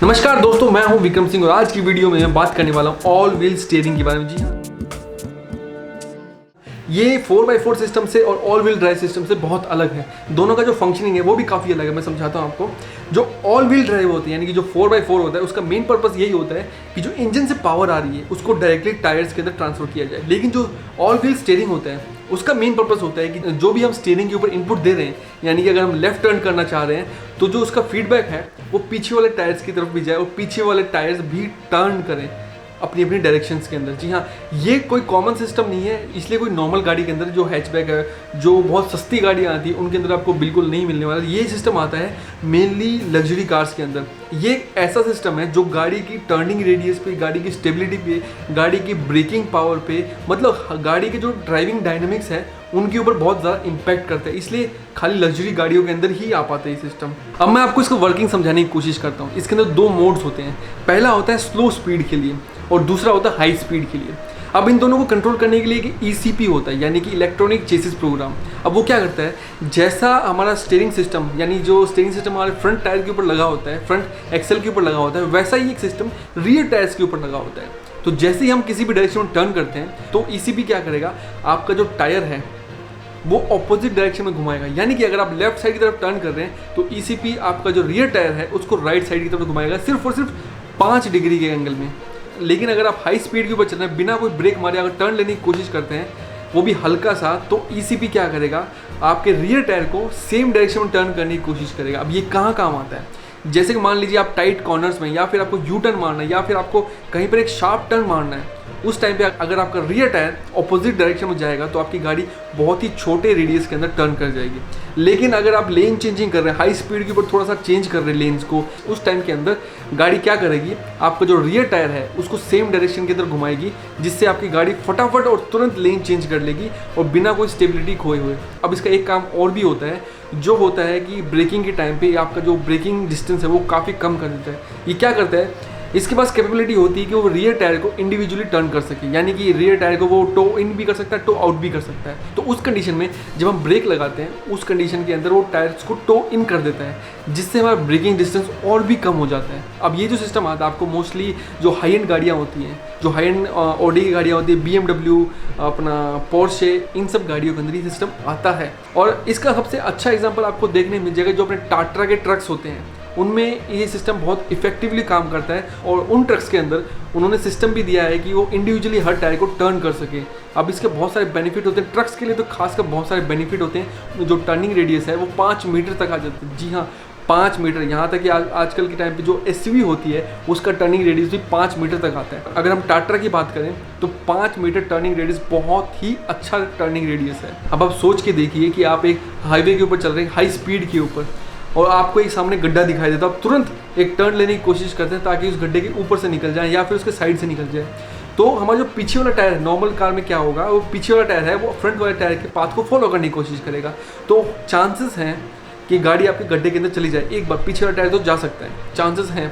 नमस्कार दोस्तों, मैं हूं विक्रम सिंह और आज की वीडियो में मैं बात करने वाला हूं ऑल व्हील स्टीयरिंग के बारे में। जी हाँ, ये 4x4 सिस्टम से और ऑल व्हील ड्राइव सिस्टम से बहुत अलग है। दोनों का जो फंक्शनिंग है वो भी काफ़ी अलग है। मैं समझाता हूँ आपको। जो ऑल व्हील ड्राइव होती है यानी कि जो 4x4 होता है, उसका मेन पर्पस यही होता है कि जो इंजन से पावर आ रही है उसको डायरेक्टली टायर्स के अंदर ट्रांसफर किया जाए। लेकिन जो ऑल व्हील स्टीयरिंग होता है उसका मेन पर्पस होता है कि जो भी हम स्टीयरिंग के ऊपर इनपुट दे रहे हैं, यानी कि अगर हम लेफ्ट टर्न करना चाह रहे हैं तो जो उसका फीडबैक है वो पीछे वाले टायर्स की तरफ भी जाए और पीछे वाले टायर्स भी टर्न करें अपनी अपनी डायरेक्शंस के अंदर। जी हाँ, ये कोई कॉमन सिस्टम नहीं है, इसलिए कोई नॉर्मल गाड़ी के अंदर जो हैचबैक है, जो बहुत सस्ती गाड़ियाँ आती है, उनके अंदर आपको बिल्कुल नहीं मिलने वाला। ये सिस्टम आता है मेनली लग्जरी कार्स के अंदर। ये एक ऐसा सिस्टम है जो गाड़ी की टर्निंग रेडियस पे, गाड़ी की स्टेबिलिटी पे, गाड़ी की ब्रेकिंग पावर पे, मतलब गाड़ी के जो ड्राइविंग डायनेमिक्स है उनके ऊपर बहुत ज़्यादा इम्पैक्ट करता है। इसलिए खाली लग्जरी गाड़ियों के अंदर ही आ पाता है ये सिस्टम। अब मैं आपको इसको वर्किंग समझाने की कोशिश करता हूँ। इसके अंदर दो मोड्स होते हैं। पहला होता है स्लो स्पीड के लिए और दूसरा होता है हाई स्पीड के लिए। अब इन दोनों को कंट्रोल करने के लिए एक ECP होता है, यानी कि इलेक्ट्रॉनिक चेसिस प्रोग्राम। अब वो क्या करता है, जैसा हमारा स्टीयरिंग सिस्टम, यानी जो स्टीयरिंग सिस्टम हमारे फ्रंट टायर के ऊपर लगा होता है, फ्रंट एक्सेल के ऊपर लगा होता है, वैसा ही एक सिस्टम रियर टायर्स के ऊपर लगा होता है। तो जैसे ही हम किसी भी डायरेक्शन में टर्न करते हैं तो ECP क्या करेगा, आपका जो टायर है वो ऑपोजिट डायरेक्शन में घुमाएगा। यानी कि अगर आप लेफ्ट साइड की तरफ टर्न कर रहे हैं तो ECP आपका जो रियर टायर है उसको राइट साइड की तरफ घुमाएगा, सिर्फ और सिर्फ 5 डिग्री के एंगल में। लेकिन अगर आप हाई स्पीड के ऊपर चल रहे हैं, बिना कोई ब्रेक मारे अगर टर्न लेने की कोशिश करते हैं, वो भी हल्का सा, तो ECP क्या करेगा, आपके रियर टायर को सेम डायरेक्शन में टर्न करने की कोशिश करेगा। अब ये कहाँ काम आता है, जैसे कि मान लीजिए आप टाइट कॉर्नर्स में, या फिर आपको यू टर्न मारना है, या फिर आपको कहीं पर एक शार्प टर्न मारना है, उस टाइम पे अगर आपका रियर टायर ऑपोजिट डायरेक्शन में जाएगा तो आपकी गाड़ी बहुत ही छोटे रेडियस के अंदर टर्न कर जाएगी। लेकिन अगर आप लेन चेंजिंग कर रहे हैं, हाई स्पीड के ऊपर थोड़ा सा चेंज कर रहे हैं लेन्स को, उस टाइम के अंदर गाड़ी क्या करेगी, आपका जो रियर टायर है उसको सेम डायरेक्शन के अंदर घुमाएगी, जिससे आपकी गाड़ी फटाफट और तुरंत लेन चेंज कर लेगी और बिना कोई स्टेबिलिटी खोए हुए। अब इसका एक काम और भी होता है, जो होता है कि ब्रेकिंग के टाइम पे आपका जो ब्रेकिंग डिस्टेंस है वो काफ़ी कम कर देता है। ये क्या करता है, इसके पास कैपेबिलिटी होती है कि वो रियर टायर को इंडिविजुअली टर्न कर सके, यानी कि रियर टायर को वो टो इन भी कर सकता है, टो आउट भी कर सकता है। तो उस कंडीशन में जब हम ब्रेक लगाते हैं, उस कंडीशन के अंदर वो टायर्स को टो इन कर देता है, जिससे हमारा ब्रेकिंग डिस्टेंस और भी कम हो जाता है। अब ये जो सिस्टम आता है आपको मोस्टली जो हाई एंड गाड़ियाँ होती हैं, जो हाई एंड ऑडी की गाड़ियाँ होती है, BMW, अपना पोर्शे, इन सब गाड़ियों के अंदर ये सिस्टम आता है। और इसका सबसे अच्छा एग्जाम्पल आपको देखने मिल जाएगा जो अपने टाटा के ट्रक्स होते हैं, उनमें ये सिस्टम बहुत इफेक्टिवली काम करता है। और उन ट्रक्स के अंदर उन्होंने सिस्टम भी दिया है कि वो इंडिविजुअली हर टायर को टर्न कर सके। अब इसके बहुत सारे बेनिफिट होते हैं ट्रक्स के लिए, तो खासकर बहुत सारे बेनिफिट होते हैं। जो टर्निंग रेडियस है वो 5 मीटर तक आ जाती है। जी हाँ, 5 मीटर। यहाँ तक कि आजकल के टाइम पे जो SUV होती है उसका टर्निंग रेडियस भी 5 मीटर तक आता है। अगर हम टाटा की बात करें तो 5 मीटर टर्निंग रेडियस बहुत ही अच्छा टर्निंग रेडियस है। अब आप सोच के देखिए कि आप एक हाईवे के ऊपर चल रहे हैं, हाई स्पीड के ऊपर, और आपको एक सामने गड्ढा दिखाई देता है, आप तुरंत एक टर्न लेने की कोशिश करते हैं ताकि उस गड्ढे के ऊपर से निकल जाए या फिर उसके साइड से निकल जाए। तो हमारा जो पीछे वाला टायर है, नॉर्मल कार में क्या होगा, वो पीछे वाला टायर है वो फ्रंट वाले टायर के पाथ को फॉलो करने की कोशिश करेगा। तो चांसेस हैं कि गाड़ी आपके गड्ढे के अंदर चली जाए। एक बार पीछे वाला टायर तो जा सकता है, चांसेस हैं।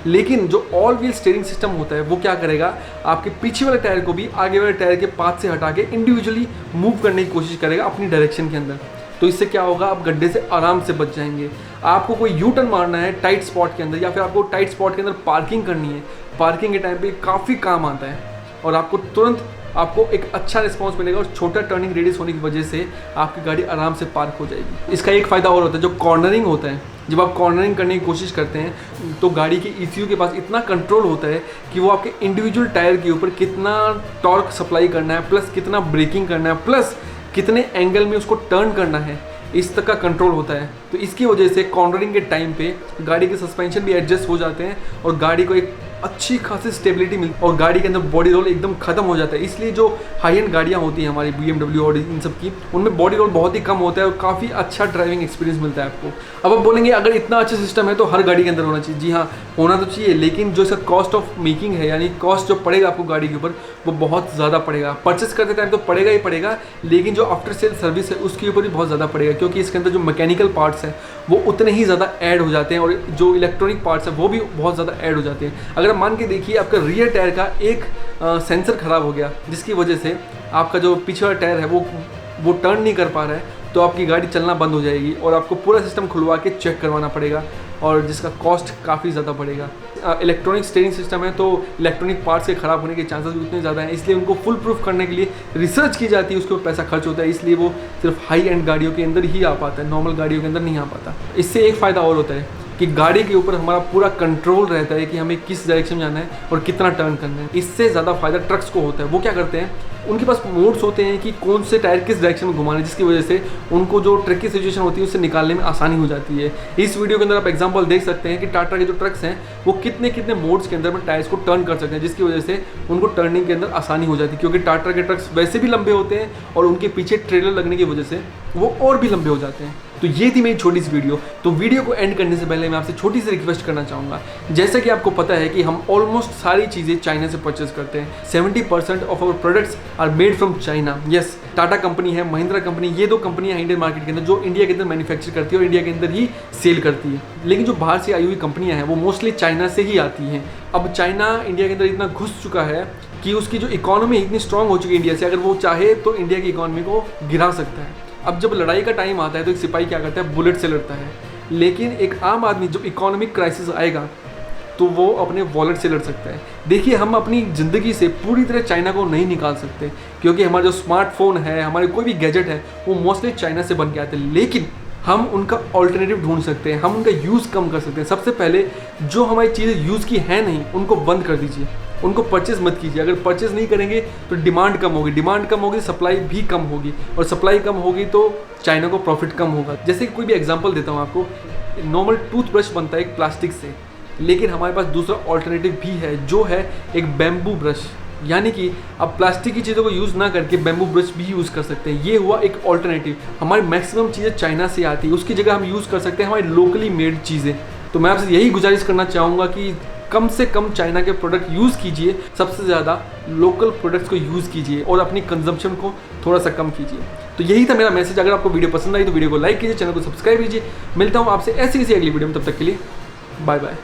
लेकिन जो ऑल व्हील स्टीयरिंग सिस्टम होता है वो क्या करेगा, आपके पीछे वाले टायर को भी आगे वाले टायर के पाथ से हटा के इंडिविजुअली मूव करने की कोशिश करेगा अपनी डायरेक्शन के अंदर। तो इससे क्या होगा, आप गड्ढे से आराम से बच जाएंगे। आपको कोई यू टर्न मारना है टाइट स्पॉट के अंदर, या फिर आपको टाइट स्पॉट के अंदर पार्किंग करनी है, पार्किंग के टाइम पे काफ़ी काम आता है और आपको तुरंत आपको एक अच्छा रिस्पांस मिलेगा। और छोटा टर्निंग रेडियस होने की वजह से आपकी गाड़ी आराम से पार्क हो जाएगी। इसका एक फ़ायदा और होता है, जो कॉर्नरिंग होता है, जब आप कॉर्नरिंग करने की कोशिश करते हैं तो गाड़ी के ECU के पास इतना कंट्रोल होता है कि वो आपके इंडिविजुअल टायर के ऊपर कितना टॉर्क सप्लाई करना है, प्लस कितना ब्रेकिंग करना है, प्लस कितने एंगल में उसको टर्न करना है, इस तक का कंट्रोल होता है। तो इसकी वजह से कॉर्नरिंग के टाइम पे गाड़ी के सस्पेंशन भी एडजस्ट हो जाते हैं और गाड़ी को एक अच्छी खासी स्टेबिलिटी मिलती है और गाड़ी के अंदर बॉडी रोल एकदम खत्म हो जाता है। इसलिए जो हाई एंड गाड़ियाँ होती हैं हमारी BMW और इन सब की, उनमें बॉडी रोल बहुत ही कम होता है और काफ़ी अच्छा ड्राइविंग एक्सपीरियंस मिलता है आपको। अब आप बोलेंगे अगर इतना अच्छा सिस्टम है तो हर गाड़ी के अंदर होना चाहिए। जी हाँ, होना तो चाहिए, लेकिन जो इसका कॉस्ट ऑफ मेकिंग है, यानी कॉस्ट जो पड़ेगा आपको गाड़ी के ऊपर, वो बहुत ज़्यादा पड़ेगा। परचेस करते टाइम तो पड़ेगा ही पड़ेगा, लेकिन जो आफ्टर सेल सर्विस है उसके ऊपर भी बहुत ज़्यादा पड़ेगा, क्योंकि इसके अंदर जो मैकेनिकल पार्ट्स हैं वो उतने ही ज़्यादा ऐड हो जाते हैं और जो इलेक्ट्रॉनिक पार्ट्स हैं वो भी बहुत ज़्यादा ऐड हो जाते हैं। अगर आप मान के देखिए आपका रियर टायर का एक सेंसर ख़राब हो गया, जिसकी वजह से आपका जो पीछे वाला टायर है वो टर्न नहीं कर पा रहा है, तो आपकी गाड़ी चलना बंद हो जाएगी और आपको पूरा सिस्टम खुलवा के चेक करवाना पड़ेगा। और जिसका कॉस्ट काफ़ी ज़्यादा बढ़ेगा। इलेक्ट्रॉनिक स्टीयरिंग सिस्टम है तो इलेक्ट्रॉनिक पार्ट्स के ख़राब होने के चांसेस भी उतने ज़्यादा हैं, इसलिए उनको फुल प्रूफ करने के लिए रिसर्च की जाती है, उसके ऊपर पैसा खर्च होता है, इसलिए वो सिर्फ हाई एंड गाड़ियों के अंदर ही आ पाता है, नॉर्मल गाड़ियों के अंदर नहीं आ पाता। इससे एक फ़ायदा और होता है कि गाड़ी के ऊपर हमारा पूरा कंट्रोल रहता है कि हमें किस डायरेक्शन में जाना है और कितना टर्न करना है। इससे ज़्यादा फायदा ट्रक्स को होता है। वो क्या करते हैं, उनके पास मोड्स होते हैं कि कौन से टायर किस डायरेक्शन में घुमाने, जिसकी वजह से उनको जो ट्रिकी सिचुएशन होती है उससे निकालने में आसानी हो जाती है। इस वीडियो के अंदर आप एग्जांपल देख सकते हैं कि टाटा के जो ट्रक्स हैं वो कितने कितने मोड्स के अंदर में टायर्स को टर्न कर सकते हैं, जिसकी वजह से उनको टर्निंग के अंदर आसानी हो जाती है, क्योंकि टाटा के ट्रक्स वैसे भी लंबे होते हैं और उनके पीछे ट्रेलर लगने की वजह से वो और भी लंबे हो जाते हैं। तो ये थी मेरी छोटी सी वीडियो। तो वीडियो को एंड करने से पहले मैं आपसे छोटी सी रिक्वेस्ट करना चाहूँगा। जैसा कि आपको पता है कि हम ऑलमोस्ट सारी चीज़ें चाइना से परचेज करते हैं। 70% of our products are made from China. Yes, Tata company है, महिंद्रा कंपनी, ये दो कंपनियां इंडियन मार्केट के अंदर जो इंडिया के अंदर मैन्युफैक्चर करती है और इंडिया के अंदर ही सेल करती है। लेकिन जो बाहर से आई हुई कंपनियां हैं वो मोस्टली चाइना से ही आती हैं। अब चाइना इंडिया के अंदर इतना घुस चुका है कि उसकी जो इकोनॉमी इतनी स्ट्रांग हो चुकी है इंडिया से, अगर वो चाहे तो इंडिया की इकोनॉमी को गिरा सकता है। अब जब लड़ाई का टाइम आता है तो एक सिपाही क्या करता है, बुलेट से लड़ता है। लेकिन एक आम आदमी जब इकोनॉमिक क्राइसिस आएगा तो वो अपने वॉलेट से लड़ सकता है। देखिए, हम अपनी ज़िंदगी से पूरी तरह चाइना को नहीं निकाल सकते, क्योंकि हमारा जो स्मार्टफोन है, हमारे कोई भी गैजेट है, वो मोस्टली चाइना से बन के आते हैं। लेकिन हम उनका ऑल्टरनेटिव ढूंढ सकते हैं, हम उनका यूज़ कम कर सकते हैं। सबसे पहले जो हमारी चीज़ें यूज़ की हैं नहीं, उनको बंद कर दीजिए, उनको परचेज़ मत कीजिए। अगर परचेज़ नहीं करेंगे तो डिमांड कम होगी, डिमांड कम होगी, सप्लाई भी कम होगी, और सप्लाई कम होगी तो चाइना को प्रॉफिट कम होगा। जैसे कि कोई भी एग्जांपल देता हूँ आपको, नॉर्मल टूथब्रश बनता है एक प्लास्टिक से, लेकिन हमारे पास दूसरा ऑल्टरनेटिव भी है जो है एक बैम्बू ब्रश। यानी कि आप प्लास्टिक की चीज़ों को यूज़ ना करके बैम्बू ब्रश भी यूज़ कर सकते हैं। ये हुआ एक ऑल्टरनेटिव। हमारी मैक्सिमम चीज़ें चाइना से आती है, उसकी जगह हम यूज़ कर सकते हैं हमारी लोकली मेड चीज़ें। तो मैं आपसे यही गुजारिश करना चाहूँगा कि कम से कम चाइना के प्रोडक्ट यूज़ कीजिए, सबसे ज़्यादा लोकल प्रोडक्ट्स को यूज़ कीजिए और अपनी कंजम्पशन को थोड़ा सा कम कीजिए। तो यही था मेरा मैसेज। अगर आपको वीडियो पसंद आई तो वीडियो को लाइक कीजिए, चैनल को सब्सक्राइब कीजिए। मिलता हूँ आपसे ऐसी किसी अगली वीडियो में, तब तक के लिए बाय बाय।